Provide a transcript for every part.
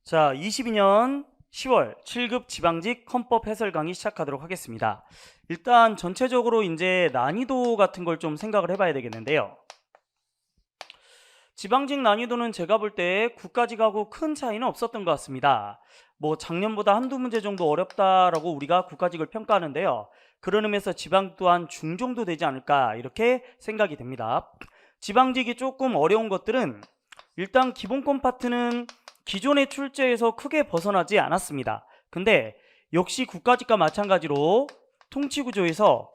자, 22년 10월 7급 지방직 헌법 해설 강의 시작하도록 하겠습니다. 일단 전체적으로 이제 난이도 같은 걸 좀 생각을 해봐야 되겠는데요. 지방직 난이도는 제가 볼 때 국가직하고 큰 차이는 없었던 것 같습니다. 뭐 작년보다 한두 문제 정도 어렵다라고 우리가 국가직을 평가하는데요. 그런 의미에서 지방 또한 중정도 되지 않을까 이렇게 생각이 됩니다. 지방직이 조금 어려운 것들은 일단 기본권 파트는 기존의 출제에서 크게 벗어나지 않았습니다. 근데 역시 국가직과 마찬가지로 통치구조에서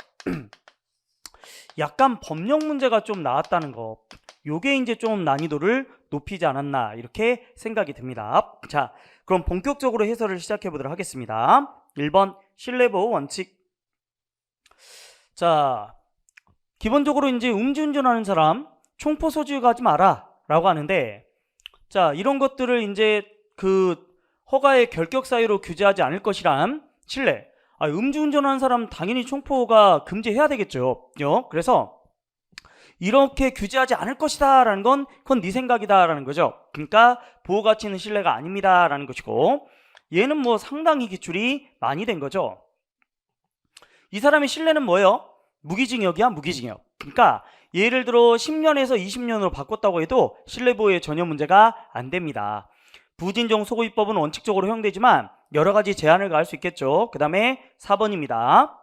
약간 법령 문제가 좀 나왔다는 거, 요게 이제 좀 난이도를 높이지 않았나 이렇게 생각이 듭니다. 자, 그럼 본격적으로 해설을 시작해 보도록 하겠습니다. 1번 신뢰보호 원칙. 자, 기본적으로 이제 음주운전하는 사람 총포 소지하지 마라 라고 하는데, 자, 이런 것들을 이제 그 허가의 결격 사유로 규제하지 않을 것이란 신뢰. 음주운전하는 사람 당연히 총포가 금지해야 되겠죠. 그래서 이렇게 규제하지 않을 것이다 라는 건 그건 네 생각이다 라는 거죠. 그러니까 보호가치 있는 신뢰가 아닙니다 라는 것이고, 얘는 뭐 상당히 기출이 많이 된 거죠. 이 사람의 신뢰는 뭐예요? 무기징역이야, 무기징역. 그러니까 예를 들어 10년에서 20년으로 바꿨다고 해도 신뢰보호에 전혀 문제가 안 됩니다. 부진정 소고입법은 원칙적으로 허용되지만 여러 가지 제한을 가할 수 있겠죠. 그 다음에 4번입니다.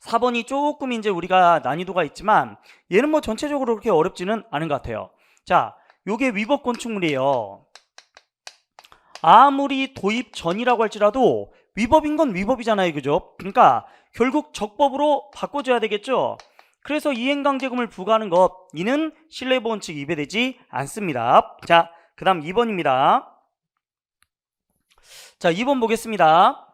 4번이 조금 이제 우리가 난이도가 있지만 얘는 뭐 전체적으로 그렇게 어렵지는 않은 것 같아요. 자, 요게 위법 건축물이에요. 아무리 도입 전이라고 할지라도 위법인 건 위법이잖아요, 그죠? 그러니까 결국 적법으로 바꿔줘야 되겠죠. 그래서 이행강제금을 부과하는 것, 이는 신뢰보호 원칙 위배되지 않습니다. 자, 그 다음 2번입니다. 자, 2번 보겠습니다.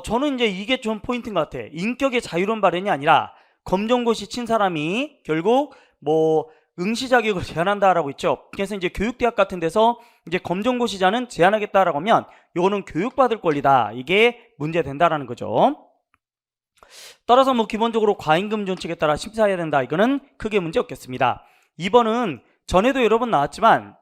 저는 이제 이게 좀 포인트인 것 같아. 인격의 자유로운 발현이 아니라 검정고시 친 사람이 결국 뭐 응시 자격을 제한한다라고 있죠. 그래서 이제 교육대학 같은 데서 이제 검정고시자는 제한하겠다라고 하면 요거는 교육받을 권리다. 이게 문제된다라는 거죠. 따라서 뭐 기본적으로 과잉금 존칙에 따라 심사해야 된다. 이거는 크게 문제 없겠습니다. 2번은 전에도 여러 번 나왔지만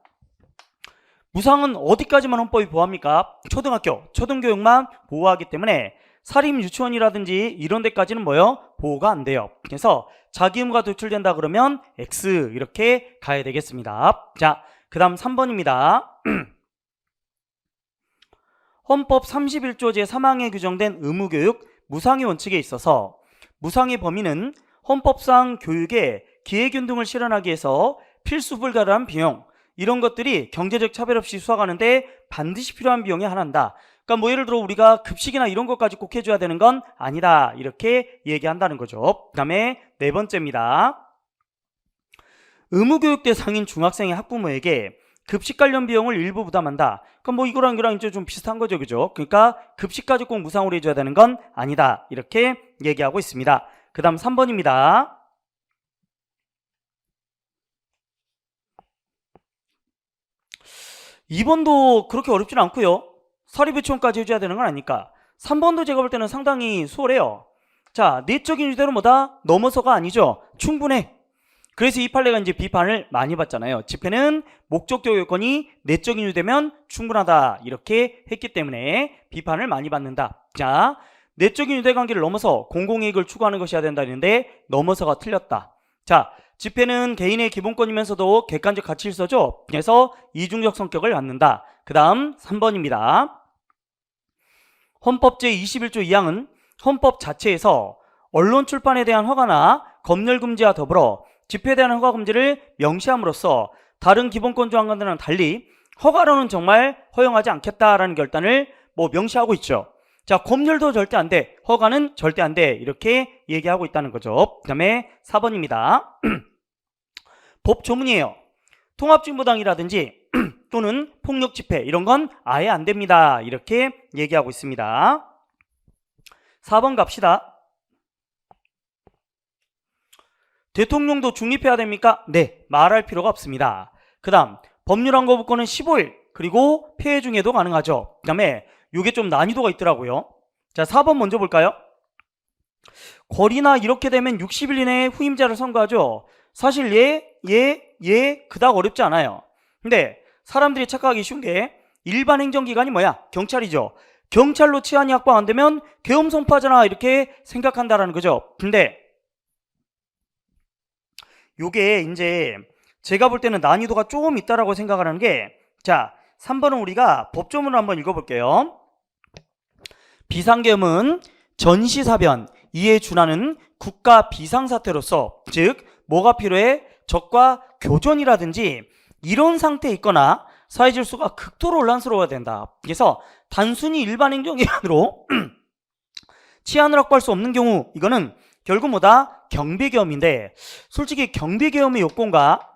무상은 어디까지만 헌법이 보호합니까? 초등학교, 초등교육만 보호하기 때문에 사립 유치원이라든지 이런 데까지는 뭐예요? 보호가 안 돼요. 그래서 자기 의무가 도출된다 그러면 X 이렇게 가야 되겠습니다. 자, 그 다음 3번입니다. 헌법 31조 제3항에 규정된 의무교육 무상의 원칙에 있어서 무상의 범위는 헌법상 교육에 기회균등을 실현하기 위해서 필수 불가한 비용, 이런 것들이 경제적 차별 없이 수학하는데 반드시 필요한 비용이 하나다. 그러니까 뭐 예를 들어 우리가 급식이나 이런 것까지 꼭 해줘야 되는 건 아니다. 이렇게 얘기한다는 거죠. 그 다음에 4번째입니다. 의무교육 대상인 중학생의 학부모에게 급식 관련 비용을 일부 부담한다. 그러니까 뭐 이거랑 이제 좀 비슷한 거죠, 그죠? 그러니까 급식까지 꼭 무상으로 해줘야 되는 건 아니다. 이렇게 얘기하고 있습니다. 그 다음 3번입니다. (2번도) 그렇게 어렵지는 않고요. 사립유치원까지 해줘야 되는 건 아니까. 3번도 제가 볼 때는 상당히 수월해요. 자, 내적인 유대로 뭐다? 넘어서가 아니죠. 충분해. 그래서 이 판례가 이제 비판을 많이 받잖아요. 집회는 목적적 요건이 내적인 유대면 충분하다. 이렇게 했기 때문에 비판을 많이 받는다. 자, 내적인 유대 관계를 넘어서 공공이익을 추구하는 것이어야 된다는데 넘어서가 틀렸다. 자, 집회는 개인의 기본권이면서도 객관적 가치 질서죠. 그래서 이중적 성격을 갖는다. 그 다음 3번입니다. 헌법 제21조 2항은 헌법 자체에서 언론 출판에 대한 허가나 검열 금지와 더불어 집회에 대한 허가 금지를 명시함으로써 다른 기본권 조항과는 달리 허가로는 정말 허용하지 않겠다라는 결단을 뭐 명시하고 있죠. 자, 검열도 절대 안 돼. 허가는 절대 안 돼. 이렇게 얘기하고 있다는 거죠. 그 다음에 4번입니다. 법 조문이에요. 통합진보당이라든지 또는 폭력 집회 이런 건 아예 안 됩니다. 이렇게 얘기하고 있습니다. 4번 갑시다. 대통령도 중립해야 됩니까? 네, 말할 필요가 없습니다. 그 다음 법률항거부권은 15일 그리고 폐해 중에도 가능하죠. 그 다음에 이게 좀 난이도가 있더라고요. 자, 4번 먼저 볼까요? 권리나 이렇게 되면 60일 이내에 후임자를 선거하죠. 사실 그닥 어렵지 않아요. 근데 사람들이 착각하기 쉬운 게 일반 행정기관이 뭐야? 경찰이죠. 경찰로 치안이 확보 안 되면 계엄 선포하잖아 이렇게 생각한다라는 거죠. 근데 요게 이제 제가 볼 때는 난이도가 조금 있다라고 생각을 하는 게, 자 3번은 우리가 법조문을 한번 읽어볼게요. 비상계엄은 전시사변 이에 준하는 국가 비상사태로서, 즉 뭐가 필요해? 적과 교전이라든지 이런 상태에 있거나 사회질서가 극도로 혼란스러워야 된다. 그래서 단순히 일반 행정기관으로 치안을 확보할 수 없는 경우, 이거는 결국 뭐다? 경비계엄인데, 솔직히 경비계엄의 요건과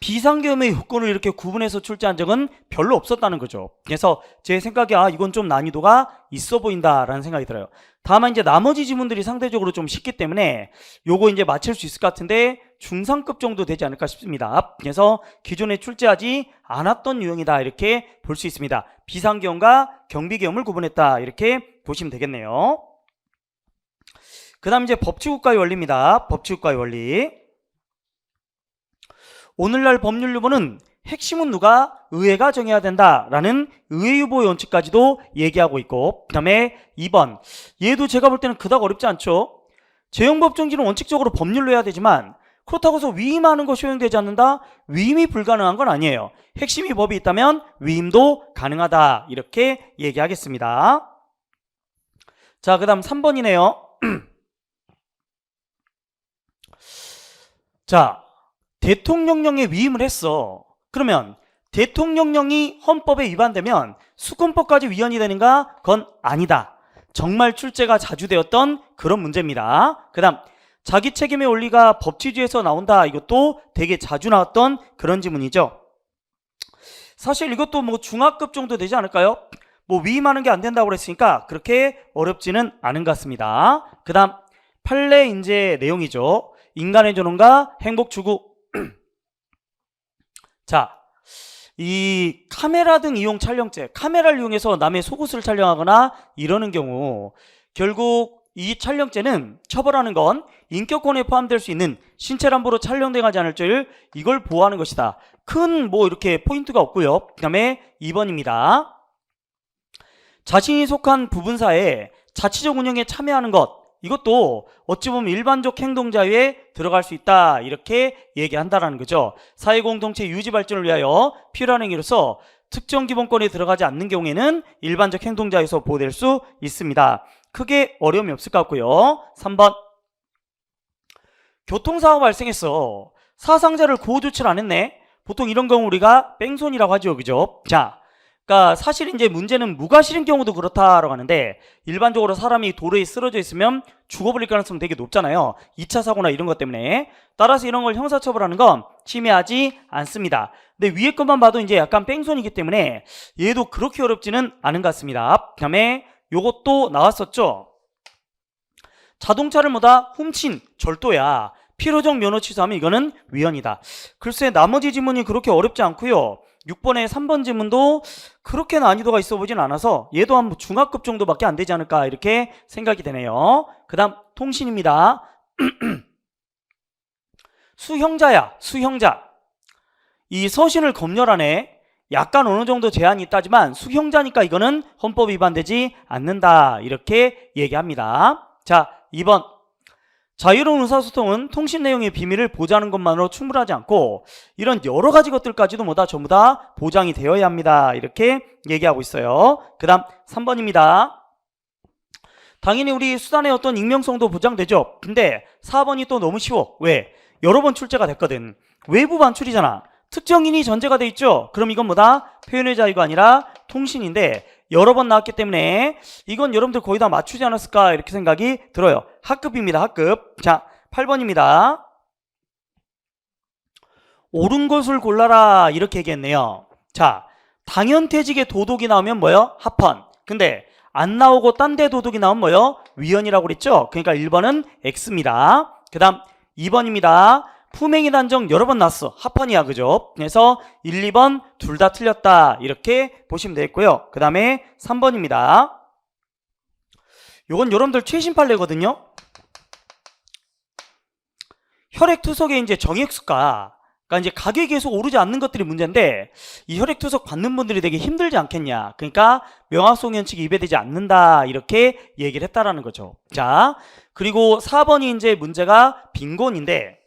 비상계엄의 요건을 이렇게 구분해서 출제한 적은 별로 없었다는 거죠. 그래서 제 생각에 이건 좀 난이도가 있어 보인다라는 생각이 들어요. 다만 이제 나머지 지문들이 상대적으로 좀 쉽기 때문에 요거 이제 맞힐 수 있을 것 같은데 중상급 정도 되지 않을까 싶습니다. 그래서 기존에 출제하지 않았던 유형이다 이렇게 볼 수 있습니다. 비상계엄과 경비계엄을 구분했다 이렇게 보시면 되겠네요. 그 다음 이제 법치국가의 원리입니다. 법치국가의 원리. 오늘날 법률유보는 핵심은 누가? 의회가 정해야 된다라는 의회유보 원칙까지도 얘기하고 있고, 그 다음에 2번, 얘도 제가 볼 때는 그닥 어렵지 않죠. 재형법정지는 원칙적으로 법률로 해야 되지만 그렇다고 해서 위임하는 것이 허용되지 않는다? 위임이 불가능한 건 아니에요. 핵심이 법이 있다면 위임도 가능하다 이렇게 얘기하겠습니다. 자, 그 다음 3번이네요. 자, 대통령령에 위임을 했어. 그러면 대통령령이 헌법에 위반되면 수권법까지 위헌이 되는가? 그건 아니다. 정말 출제가 자주 되었던 그런 문제입니다. 그 다음 자기 책임의 원리가 법치주의에서 나온다. 이것도 되게 자주 나왔던 그런 지문이죠. 사실 이것도 뭐 중학급 정도 되지 않을까요? 뭐 위임하는 게 안 된다고 그랬으니까 그렇게 어렵지는 않은 것 같습니다. 그 다음 판례 인재 내용이죠. 인간의 존엄과 행복 추구. 자, 이 카메라 등 이용 촬영죄, 카메라를 이용해서 남의 속옷을 촬영하거나 이러는 경우 결국 이 촬영죄는 처벌하는 건 인격권에 포함될 수 있는 신체 남부로 촬영되지 않을 줄 이걸 보호하는 것이다. 큰 뭐 이렇게 포인트가 없고요. 그 다음에 2번입니다. 자신이 속한 부분사에 자치적 운영에 참여하는 것, 이것도 어찌 보면 일반적 행동 자유에 들어갈 수 있다 이렇게 얘기한다라는 거죠. 사회공동체 유지 발전을 위하여 필요한 행위로서 특정 기본권에 들어가지 않는 경우에는 일반적 행동 자유에서 보호될 수 있습니다. 크게 어려움이 없을 것 같고요. 3번, 교통사고가 발생했어. 사상자를 구호 조치를 안 했네. 보통 이런 경우 우리가 뺑소니라고 하죠, 그죠? 자, 그러니까 사실 이제 문제는 무과실인 경우도 그렇다라고 하는데, 일반적으로 사람이 도로에 쓰러져 있으면 죽어버릴 가능성이 되게 높잖아요. 2차 사고나 이런 것 때문에. 따라서 이런 걸 형사처벌하는 건 침해하지 않습니다. 근데 위에 것만 봐도 이제 약간 뺑소니이기 때문에 얘도 그렇게 어렵지는 않은 것 같습니다. 그 다음에 요것도 나왔었죠. 자동차를 뭐다? 훔친, 절도야. 필요적 면허 취소하면 이거는 위헌이다. 글쎄 나머지 지문이 그렇게 어렵지 않고요. 6번에 3번 지문도 그렇게 난이도가 있어 보진 않아서 얘도 한 중학급 정도밖에 안 되지 않을까 이렇게 생각이 되네요. 그 다음 통신입니다. 수형자야, 수형자. 이 서신을 검열하네. 약간 어느 정도 제한이 있다지만 수형자니까 이거는 헌법 위반되지 않는다 이렇게 얘기합니다. 자, 2번. 자유로운 의사소통은 통신 내용의 비밀을 보장하는 것만으로 충분하지 않고 이런 여러 가지 것들까지도 뭐다 전부 다 보장이 되어야 합니다. 이렇게 얘기하고 있어요. 그 다음 3번입니다. 당연히 우리 수단의 어떤 익명성도 보장되죠. 근데 4번이 또 너무 쉬워. 왜? 여러 번 출제가 됐거든. 외부 반출이잖아. 특정인이 전제가 돼 있죠. 그럼 이건 뭐다? 표현의 자유가 아니라 통신인데 여러 번 나왔기 때문에 이건 여러분들 거의 다 맞추지 않았을까 이렇게 생각이 들어요. 학급입니다. 학급. 자, 8번입니다. 옳은 것을 골라라 이렇게 얘기했네요. 자, 당연퇴직의 도덕이 나오면 뭐요? 합헌. 근데 안 나오고 딴 데 도덕이 나오면 뭐요? 위헌이라고 그랬죠. 그러니까 1번은 X입니다. 그 다음 2번입니다. 품행위 단정 여러 번 났어. 합헌이야, 그죠? 그래서 1, 2번 둘 다 틀렸다 이렇게 보시면 되겠고요. 그 다음에 3번입니다. 요건 여러분들 최신 판례거든요. 혈액투석의 이제 정액수가 그러니까 이제 가격이 계속 오르지 않는 것들이 문제인데 이 혈액투석 받는 분들이 되게 힘들지 않겠냐. 그러니까 명확성 원칙이 위배되지 않는다 이렇게 얘기를 했다라는 거죠. 자, 그리고 4번이 이제 문제가 빈곤인데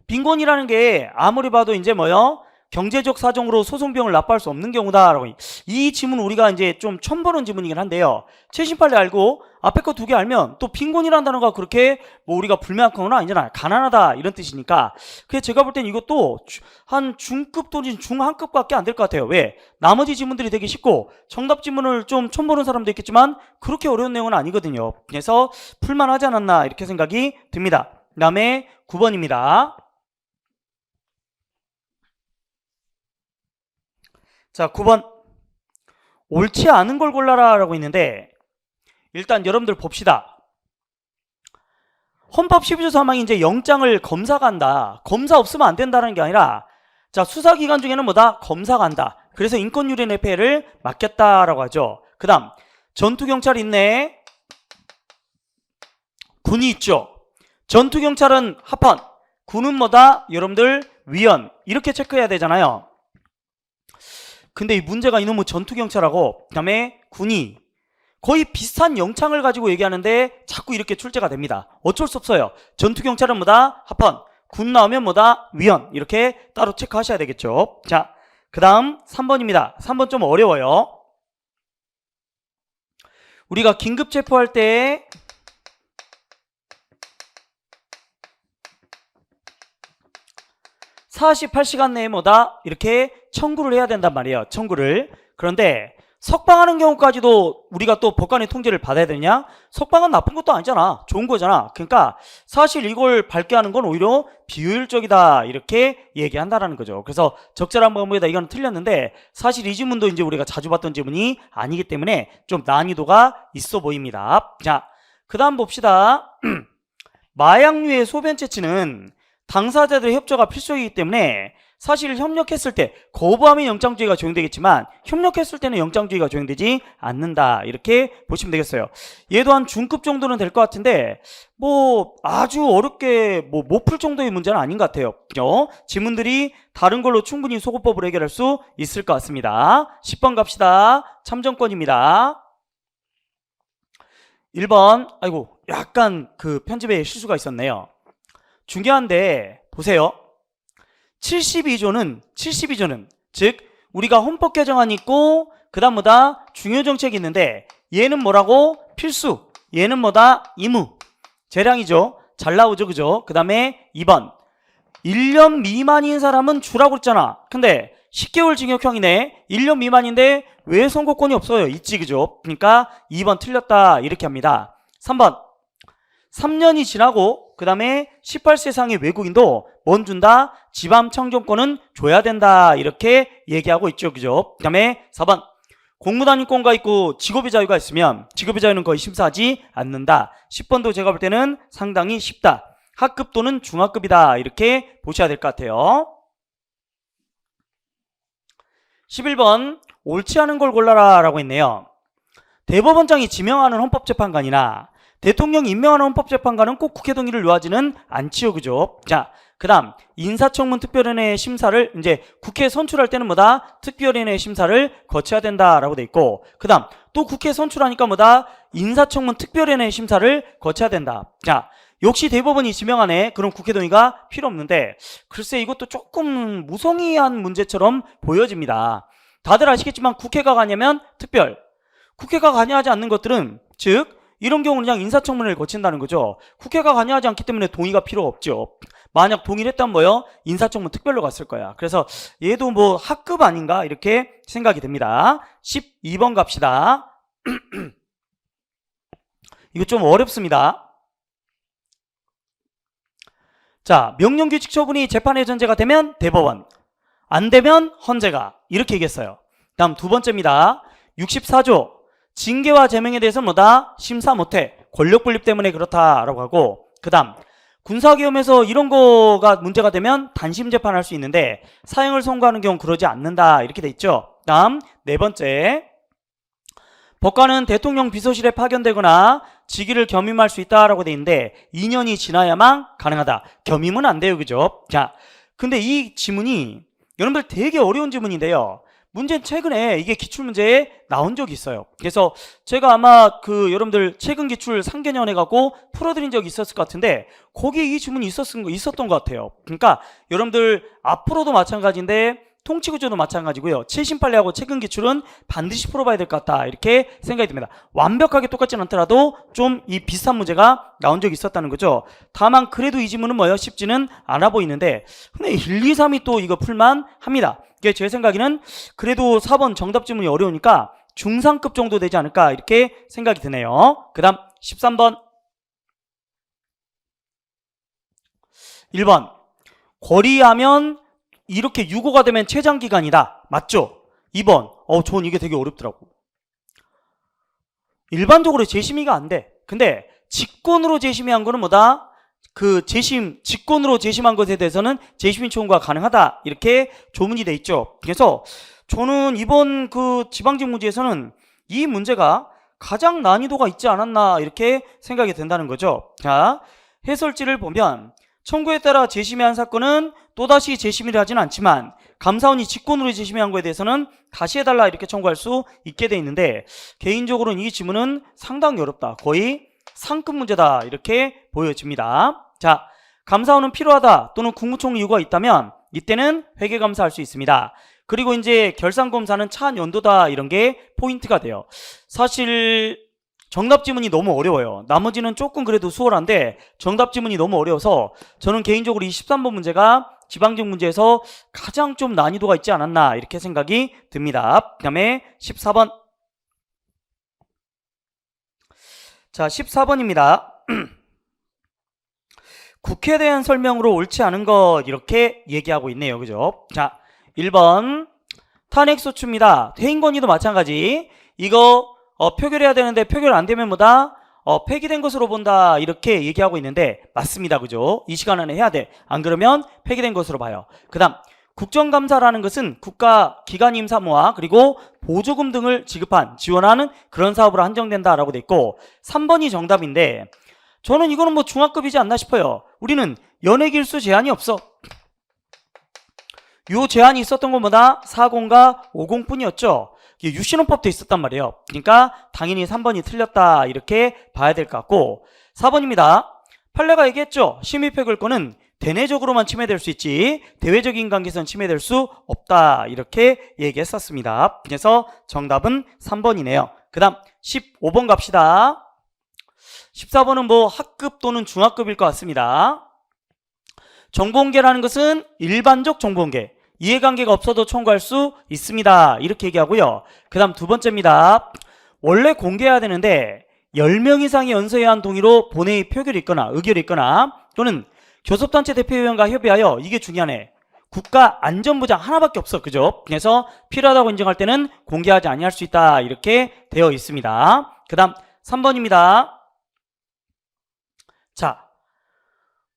빈곤이라는 게 아무리 봐도 이제 뭐요? 경제적 사정으로 소송비용을 납부할 수 없는 경우다라고. 이 지문 우리가 이제 좀 처음 보는 지문이긴 한데요. 최신 판례 알고 앞에 거 두 개 알면 또 빈곤이라는 단어가 그렇게 뭐 우리가 불명확한 건 아니잖아요. 가난하다 이런 뜻이니까. 그래서 제가 볼 땐 이것도 한 중급 또는 중하급밖에 안 될 것 같아요. 왜? 나머지 지문들이 되게 쉽고 정답 지문을 좀 처음 보는 사람도 있겠지만 그렇게 어려운 내용은 아니거든요. 그래서 풀만하지 않았나 이렇게 생각이 듭니다. 그 다음에 9번입니다. 자, 9번. 옳지 않은 걸 골라라 라고 있는데 일단 여러분들 봅시다. 헌법 12조 3항이 이제 영장을 검사가 한다. 검사 없으면 안 된다는 게 아니라 자, 수사기관 중에는 뭐다? 검사가 한다. 그래서 인권유린의 폐해를 막겠다라고 하죠. 그 다음 전투경찰 있네. 군이 있죠. 전투경찰은 합헌, 군은 뭐다? 여러분들 위헌 이렇게 체크해야 되잖아요. 근데 이 문제가 이놈의 전투경찰하고 그 다음에 군이 거의 비슷한 영창을 가지고 얘기하는데 자꾸 이렇게 출제가 됩니다. 어쩔 수 없어요. 전투경찰은 뭐다? 합헌, 군 나오면 뭐다? 위헌 이렇게 따로 체크하셔야 되겠죠. 자, 그 다음 3번입니다. 3번 좀 어려워요. 우리가 긴급 체포할 때 48시간 내에 뭐다? 이렇게 청구를 해야 된단 말이에요. 청구를. 그런데 석방하는 경우까지도 우리가 또 법관의 통지를 받아야 되냐? 석방은 나쁜 것도 아니잖아. 좋은 거잖아. 그러니까 사실 이걸 밝게 하는 건 오히려 비효율적이다 이렇게 얘기한다라는 거죠. 그래서 적절한 방법이다 이건 틀렸는데 사실 이 지문도 이제 우리가 자주 봤던 지문이 아니기 때문에 좀 난이도가 있어 보입니다. 자, 그 다음 봅시다. 마약류의 소변 채취는 당사자들의 협조가 필수이기 때문에 사실 협력했을 때 거부하면 영장주의가 적용되겠지만 협력했을 때는 영장주의가 적용되지 않는다 이렇게 보시면 되겠어요. 얘도 한 중급 정도는 될 것 같은데 뭐 아주 어렵게 뭐 못 풀 정도의 문제는 아닌 것 같아요. 그죠? 지문들이 다른 걸로 충분히 소거법으로 해결할 수 있을 것 같습니다. 10번 갑시다. 참정권입니다. 1번 아이고 약간 그 편집에 실수가 있었네요. 중요한데 보세요. 72조는 즉 우리가 헌법 개정안이 있고 그 다음 뭐다? 중요 정책이 있는데 얘는 뭐라고? 필수. 얘는 뭐다? 의무. 재량이죠. 잘 나오죠. 그죠? 그 다음에 2번 1년 미만인 사람은 주라고 했잖아. 근데 10개월 징역형이네. 1년 미만인데 왜 선고권이 없어요? 있지. 그죠? 그러니까 2번 틀렸다 이렇게 합니다. 3번 3년이 지나고 그 다음에 18세 이상의 외국인도 뭔 준다? 지방청정권은 줘야 된다 이렇게 얘기하고 있죠. 그죠? 그 다음에 4번 공무단 인권과 있고 직업의 자유가 있으면 직업의 자유는 거의 심사하지 않는다. 10번도 제가 볼 때는 상당히 쉽다. 하급 또는 중하급이다 이렇게 보셔야 될 것 같아요. 11번 옳지 않은 걸 골라라 라고 했네요. 대법원장이 지명하는 헌법재판관이나 대통령이 임명하는 헌법재판관은 꼭 국회 동의를 요하지는 않지요. 그죠? 자, 그 다음 인사청문 특별위원회 심사를 이제 국회에 선출할 때는 뭐다? 특별위원회 심사를 거쳐야 된다라고 돼 있고 그 다음 또 국회에 선출하니까 뭐다? 인사청문 특별위원회 심사를 거쳐야 된다. 자, 역시 대법원이 지명하네. 그럼 국회 동의가 필요 없는데 글쎄 이것도 조금 무성의한 문제처럼 보여집니다. 다들 아시겠지만 국회가 가냐면 특별, 국회가 관여하지 않는 것들은 즉 이런 경우는 그냥 인사청문회를 거친다는 거죠. 국회가 관여하지 않기 때문에 동의가 필요 없죠. 만약 동의를 했다면 뭐요? 인사청문 특별로 갔을 거야. 그래서 얘도 뭐 하급 아닌가 이렇게 생각이 듭니다. 12번 갑시다. 이거 좀 어렵습니다. 자, 명령규칙 처분이 재판의 전제가 되면 대법원, 안 되면 헌재가 이렇게 얘기했어요. 다음 두 번째입니다. 64조 징계와 제명에 대해서 뭐다? 심사 못해. 권력 분립 때문에 그렇다라고 하고 그 다음 군사기업에서 이런 거가 문제가 되면 단심 재판할 수 있는데 사형을 선고하는 경우 그러지 않는다 이렇게 돼 있죠. 다음 네 번째 법관은 대통령 비서실에 파견되거나 직위를 겸임할 수 있다라고 돼 있는데 2년이 지나야만 가능하다. 겸임은 안 돼요. 그죠? 자, 근데 이 지문이 여러분들 되게 어려운 지문인데요. 문제는 최근에 이게 기출문제에 나온 적이 있어요. 그래서 제가 아마 그 여러분들 최근 기출 상견례 해갖고 풀어드린 적이 있었을 것 같은데 거기에 이 지문이 있었던 것 같아요. 그러니까 여러분들 앞으로도 마찬가지인데 통치구조도 마찬가지고요. 7심판례하고 최근 기출은 반드시 풀어봐야 될 것 같다 이렇게 생각이 듭니다. 완벽하게 똑같진 않더라도 좀 이 비슷한 문제가 나온 적이 있었다는 거죠. 다만 그래도 이 지문은 뭐예요? 쉽지는 않아 보이는데 근데 1, 2, 3이 또 이거 풀만 합니다. 이게 제 생각에는 그래도 4번 정답 지문이 어려우니까 중상급 정도 되지 않을까 이렇게 생각이 드네요. 그 다음 13번 1번 거리하면 이렇게 유고가 되면 최장기간이다. 맞죠? 2번 전 이게 되게 어렵더라고. 일반적으로 재심의가 안 돼. 근데 직권으로 재심의한 거는 뭐다? 직권으로 재심한 것에 대해서는 재심의 청구가 가능하다. 이렇게 조문이 돼 있죠. 그래서 저는 이번 그 지방직 문제에서는 이 문제가 가장 난이도가 있지 않았나 이렇게 생각이 된다는 거죠. 자, 해설지를 보면 청구에 따라 재심의한 사건은 또다시 재심의를 하지는 않지만 감사원이 직권으로 재심의한 거에 대해서는 다시 해달라 이렇게 청구할 수 있게 돼 있는데 개인적으로는 이 지문은 상당히 어렵다. 거의 상급 문제다 이렇게 보여집니다. 자, 감사원은 필요하다 또는 국무총리 요구가 있다면 이때는 회계감사할 수 있습니다. 그리고 이제 결산검사는 차한 연도다 이런 게 포인트가 돼요. 사실 정답 지문이 너무 어려워요. 나머지는 조금 그래도 수월한데 정답 지문이 너무 어려워서 저는 개인적으로 이 13번 문제가 지방직 문제에서 가장 좀 난이도가 있지 않았나 이렇게 생각이 듭니다. 그 다음에 14번. 자, 14번입니다. 국회에 대한 설명으로 옳지 않은 것 이렇게 얘기하고 있네요. 그죠? 자, 1번 탄핵소추입니다. 퇴임권위도 마찬가지. 이거 표결해야 되는데 표결 안 되면 뭐다? 폐기된 것으로 본다 이렇게 얘기하고 있는데 맞습니다. 그죠? 이 시간 안에 해야 돼. 안 그러면 폐기된 것으로 봐요. 그 다음 국정감사라는 것은 국가기관임 사무와 그리고 보조금 등을 지원하는 그런 사업으로 한정된다라고 돼 있고 3번이 정답인데 저는 이거는 뭐 중학급이지 않나 싶어요. 우리는 연예길수 제한이 없어. 요 제한이 있었던 건 뭐다? 40과 50뿐이었죠. 유신헌법도 있었단 말이에요. 그러니까 당연히 3번이 틀렸다 이렇게 봐야 될 것 같고 4번입니다. 판례가 얘기했죠. 심의표결권은 대내적으로만 침해될 수 있지 대외적인 관계에서는 침해될 수 없다 이렇게 얘기했었습니다. 그래서 정답은 3번이네요. 그 다음 15번 갑시다. 14번은 뭐 학급 또는 중학급일 것 같습니다. 정보공개라는 것은 일반적 정보공개, 이해관계가 없어도 청구할 수 있습니다 이렇게 얘기하고요. 그 다음 두 번째입니다. 원래 공개해야 되는데 10명 이상의 연서회원 동의로 본회의 표결이 있거나 의결이 있거나 또는 교섭단체 대표위원과 협의하여 이게 중요하네. 국가안전부장 하나밖에 없어. 그죠? 그래서 필요하다고 인정할 때는 공개하지 아니할 수 있다 이렇게 되어 있습니다. 그 다음 3번입니다. 자,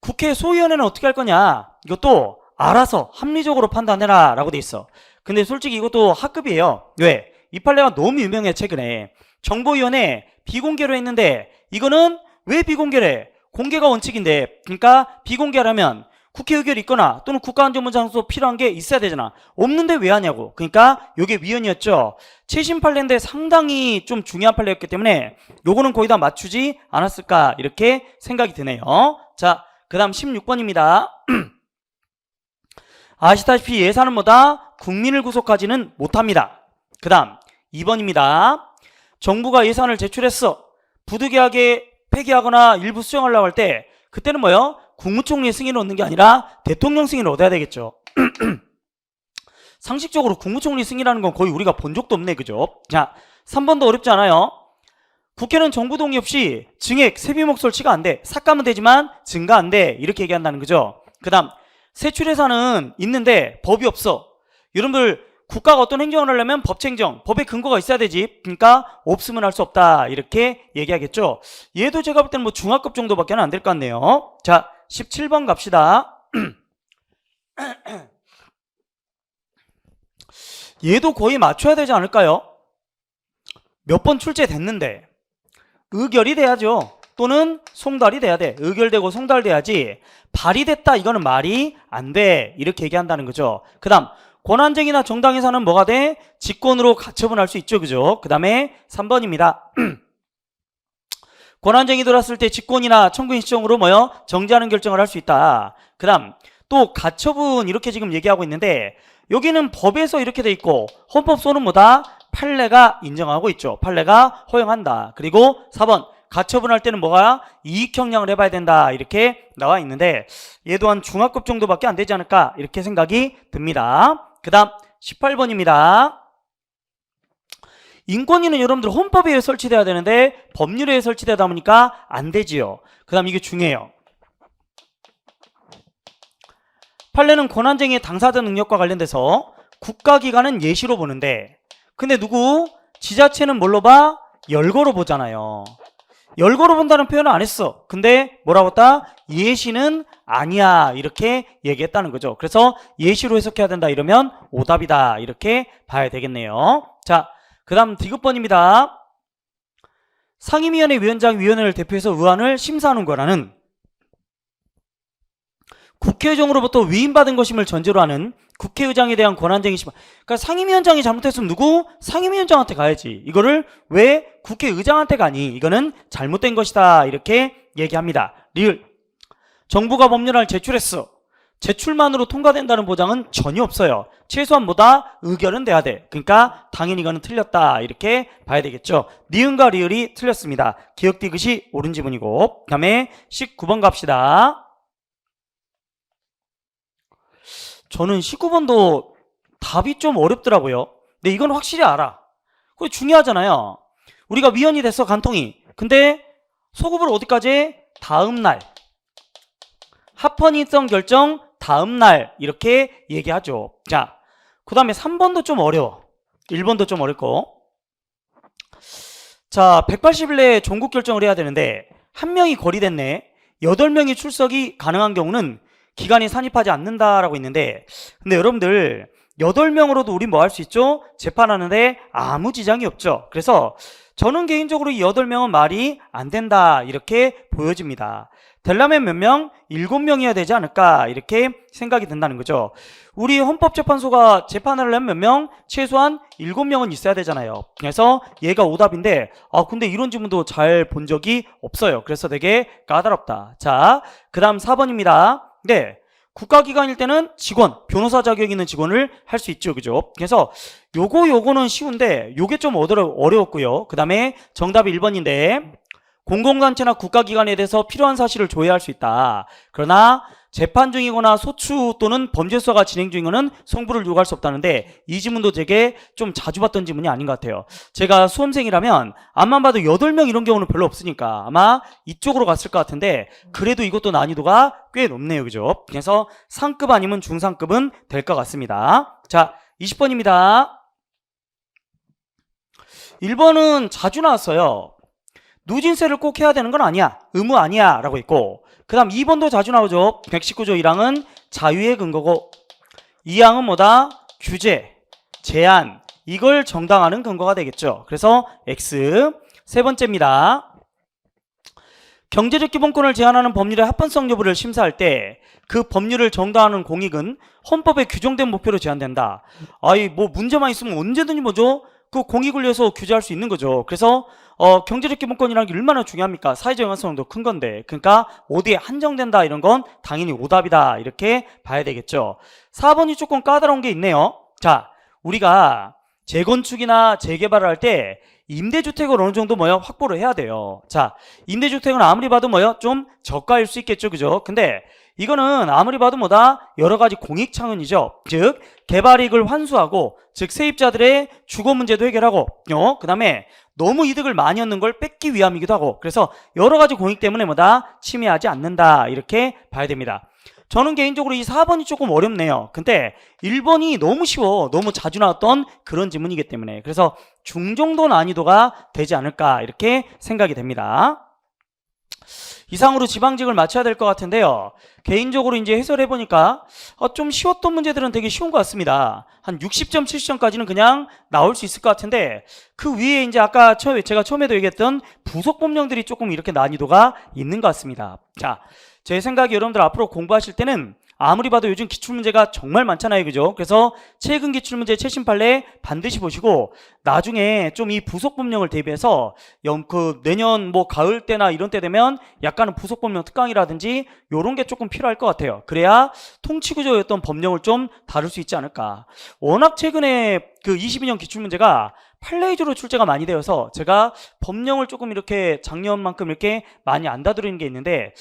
국회 소위원회는 어떻게 할 거냐? 이것도 알아서 합리적으로 판단해라 라고 돼 있어. 근데 솔직히 이것도 학급이에요. 왜? 이 판례가 너무 유명해. 최근에 정보위원회 비공개로 했는데 이거는 왜 비공개래? 공개가 원칙인데 그러니까 비공개하려면 국회 의결이 있거나 또는 국가안전부장소 필요한 게 있어야 되잖아. 없는데 왜 하냐고. 그러니까 이게 위헌이었죠. 최신 판례인데 상당히 좀 중요한 판례였기 때문에 요거는 거의 다 맞추지 않았을까 이렇게 생각이 드네요. 자, 그 다음 16번입니다. 아시다시피 예산은 뭐다? 국민을 구속하지는 못합니다. 그 다음 2번입니다. 정부가 예산을 제출했어. 부득이하게 폐기하거나 일부 수정하려고 할 때 그때는 뭐요? 국무총리의 승인을 얻는 게 아니라 대통령 승인을 얻어야 되겠죠. 상식적으로 국무총리 승인이라는 건 거의 우리가 본 적도 없네. 그죠? 자, 3번도 어렵지 않아요. 국회는 정부 동의 없이 증액, 세비목 설치가 안 돼. 삭감은 되지만 증가 안 돼. 이렇게 얘기한다는 거죠. 그 다음 세출예산은 있는데 법이 없어. 여러분들 국가가 어떤 행정을 하려면 법체행정, 법의 근거가 있어야 되지. 그러니까 없으면 할 수 없다 이렇게 얘기하겠죠. 얘도 제가 볼 때는 뭐 중학급 정도밖에 안 될 것 같네요. 자, 17번 갑시다. 얘도 거의 맞춰야 되지 않을까요? 몇 번 출제됐는데 의결이 돼야죠. 또는 송달이 돼야 돼. 의결되고 송달돼야지 발의됐다 이거는 말이 안 돼. 이렇게 얘기한다는 거죠. 그 다음 권한쟁의나 정당해서는 뭐가 돼? 직권으로 가처분할 수 있죠. 그죠? 그 다음에 3번입니다. 권한쟁의 들어왔을 때 직권이나 청구인 시정으로 뭐요? 정지하는 결정을 할 수 있다. 그 다음 또 가처분 이렇게 지금 얘기하고 있는데 여기는 법에서 이렇게 돼 있고 헌법소는 뭐다? 판례가 인정하고 있죠. 판례가 허용한다. 그리고 4번 가처분할 때는 뭐가? 이익형량을 해봐야 된다. 이렇게 나와 있는데 얘도 한 중학급 정도밖에 안 되지 않을까? 이렇게 생각이 듭니다. 그 다음 18번입니다. 인권위는 여러분들 헌법에 의해 설치돼야 되는데 법률에 의해 설치되다 보니까 안 되지요. 그 다음 이게 중요해요. 판례는 권한쟁의 당사자 능력과 관련돼서 국가기관은 예시로 보는데 근데 누구? 지자체는 뭘로 봐? 열거로 보잖아요. 열거로 본다는 표현은 안 했어. 근데 뭐라고 했다? 예시는 아니야 이렇게 얘기했다는 거죠. 그래서 예시로 해석해야 된다 이러면 오답이다 이렇게 봐야 되겠네요. 자, 그 다음 디귿번입니다. 상임위원회 위원장 위원회를 대표해서 의안을 심사하는 거라는 국회의장으로부터 위임받은 것임을 전제로 하는 국회의장에 대한 권한쟁의 심판. 그러니까 상임위원장이 잘못했으면 누구? 상임위원장한테 가야지. 이거를 왜 국회의장한테 가니? 이거는 잘못된 것이다. 이렇게 얘기합니다. 리을. 정부가 법률안을 제출했어. 제출만으로 통과된다는 보장은 전혀 없어요. 최소한 뭐다? 의결은 돼야 돼. 그러니까 당연히 이거는 틀렸다. 이렇게 봐야 되겠죠. 니은과 리을이 틀렸습니다. 기억 디귿이 옳은 지문이고. 그 다음에 19번 갑시다. 저는 19번도 답이 좀 어렵더라고요. 근데 이건 확실히 알아. 그거 중요하잖아요. 우리가 위원이 됐어, 간통이. 근데 소급을 어디까지 해? 다음날. 합헌인성 결정 다음날 이렇게 얘기하죠. 자, 그 다음에 3번도 좀 어려워. 1번도 좀 어렵고. 자, 180일 내에 종국 결정을 해야 되는데 한 명이 거리됐네. 8명이 출석이 가능한 경우는 기간이 산입하지 않는다라고 있는데 근데 여러분들 8명으로도 우리 뭐 할 수 있죠? 재판하는데 아무 지장이 없죠. 그래서 저는 개인적으로 이 8명은 말이 안 된다 이렇게 보여집니다. 되려면 몇 명? 7명이어야 되지 않을까 이렇게 생각이 든다는 거죠. 우리 헌법재판소가 재판을 하려면 몇 명? 최소한 7명은 있어야 되잖아요. 그래서 얘가 오답인데 근데 이런 지문도 잘 본 적이 없어요. 그래서 되게 까다롭다. 자, 그 다음 4번입니다. 네, 국가기관일 때는 직원, 변호사 자격 있는 직원을 할 수 있죠. 그죠? 그래서 요거는 쉬운데 요게 좀 어려웠고요. 그 다음에 정답이 1번인데 공공단체나 국가기관에 대해서 필요한 사실을 조회할 수 있다. 그러나 재판 중이거나 소추 또는 범죄 수사가 진행 중이거나 성부를 요구할 수 없다는데 이 지문도 되게 좀 자주 봤던 지문이 아닌 것 같아요. 제가 수험생이라면 앞만 봐도 8명 이런 경우는 별로 없으니까 아마 이쪽으로 갔을 것 같은데 그래도 이것도 난이도가 꽤 높네요. 그죠? 그래서 상급 아니면 중상급은 될 것 같습니다. 자, 20번입니다. 1번은 자주 나왔어요. 누진세를 꼭 해야 되는 건 아니야. 의무 아니야 라고 있고 그 다음 2번도 자주 나오죠. 119조 1항은 자유의 근거고 2항은 뭐다? 규제, 제한 이걸 정당화하는 근거가 되겠죠. 그래서 X. 세 번째입니다. 경제적 기본권을 제한하는 법률의 합헌성 여부를 심사할 때 그 법률을 정당화하는 공익은 헌법에 규정된 목표로 제한된다. 뭐 문제만 있으면 언제든지 뭐죠? 그 공익을 위해서 규제할 수 있는 거죠. 그래서 경제적 기본권이라는 게 얼마나 중요합니까? 사회적 영향성도 큰 건데 그러니까 어디에 한정된다 이런 건 당연히 오답이다 이렇게 봐야 되겠죠. 4번이 조금 까다로운 게 있네요. 자, 우리가 재건축이나 재개발을 할 때 임대주택을 어느 정도 확보를 해야 돼요. 자, 임대주택은 아무리 봐도 좀 저가일 수 있겠죠. 그죠? 근데 이거는 아무리 봐도 여러 가지 공익 창현이죠. 즉 개발이익을 환수하고 즉 세입자들의 주거 문제도 해결하고 그 다음에 너무 이득을 많이 얻는 걸 뺏기 위함이기도 하고 그래서 여러 가지 공익 때문에 침해하지 않는다 이렇게 봐야 됩니다. 저는 개인적으로 이 4번이 조금 어렵네요. 근데 1번이 너무 쉬워. 너무 자주 나왔던 그런 지문이기 때문에 그래서 중정도 난이도가 되지 않을까 이렇게 생각이 됩니다. 이상으로 지방직을 맞춰야 될 것 같은데요. 개인적으로 이제 해설해 보니까 좀 쉬웠던 문제들은 되게 쉬운 것 같습니다. 한 60점, 70점까지는 그냥 나올 수 있을 것 같은데 그 위에 이제 아까 제가 처음에도 얘기했던 부속 법령들이 조금 이렇게 난이도가 있는 것 같습니다. 자, 제 생각에 여러분들 앞으로 공부하실 때는 아무리 봐도 요즘 기출문제가 정말 많잖아요, 그죠? 그래서 최근 기출문제 최신 판례 반드시 보시고 나중에 좀 이 부속 법령을 대비해서 내년 뭐 가을 때나 이런 때 되면 약간은 부속 법령 특강이라든지 요런 게 조금 필요할 것 같아요. 그래야 통치구조였던 법령을 좀 다룰 수 있지 않을까. 워낙 최근에 그 22년 기출문제가 판례 위주로 출제가 많이 되어서 제가 법령을 조금 이렇게 작년만큼 이렇게 많이 안 다루는 게 있는데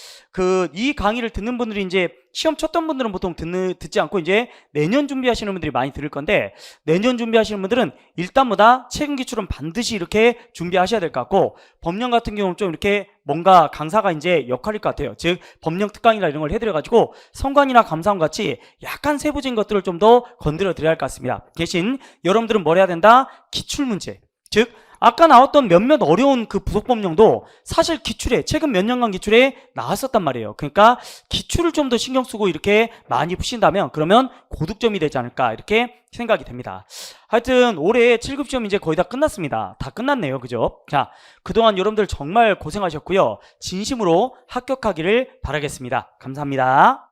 이 강의를 듣는 분들이 이제 시험 쳤던 분들은 보통 듣지 않고 이제 내년 준비하시는 분들이 많이 들을 건데 내년 준비하시는 분들은 일단보다 최근 기출은 반드시 이렇게 준비하셔야 될 것 같고 법령 같은 경우는 좀 이렇게 뭔가 강사가 이제 역할일 것 같아요. 즉 법령 특강이나 이런 걸 해드려가지고 성관이나 감사원 같이 약간 세부적인 것들을 좀 더 건드려 드려야 할 것 같습니다. 대신 여러분들은 뭘 해야 된다? 기출문제, 즉 아까 나왔던 몇몇 어려운 그 부속법령도 사실 기출에 최근 몇 년간 기출에 나왔었단 말이에요. 그러니까 기출을 좀 더 신경 쓰고 이렇게 많이 푸신다면 그러면 고득점이 되지 않을까 이렇게 생각이 됩니다. 하여튼 올해 7급 시험 이제 거의 다 끝났습니다. 다 끝났네요, 그죠? 자, 그동안 여러분들 정말 고생하셨고요. 진심으로 합격하기를 바라겠습니다. 감사합니다.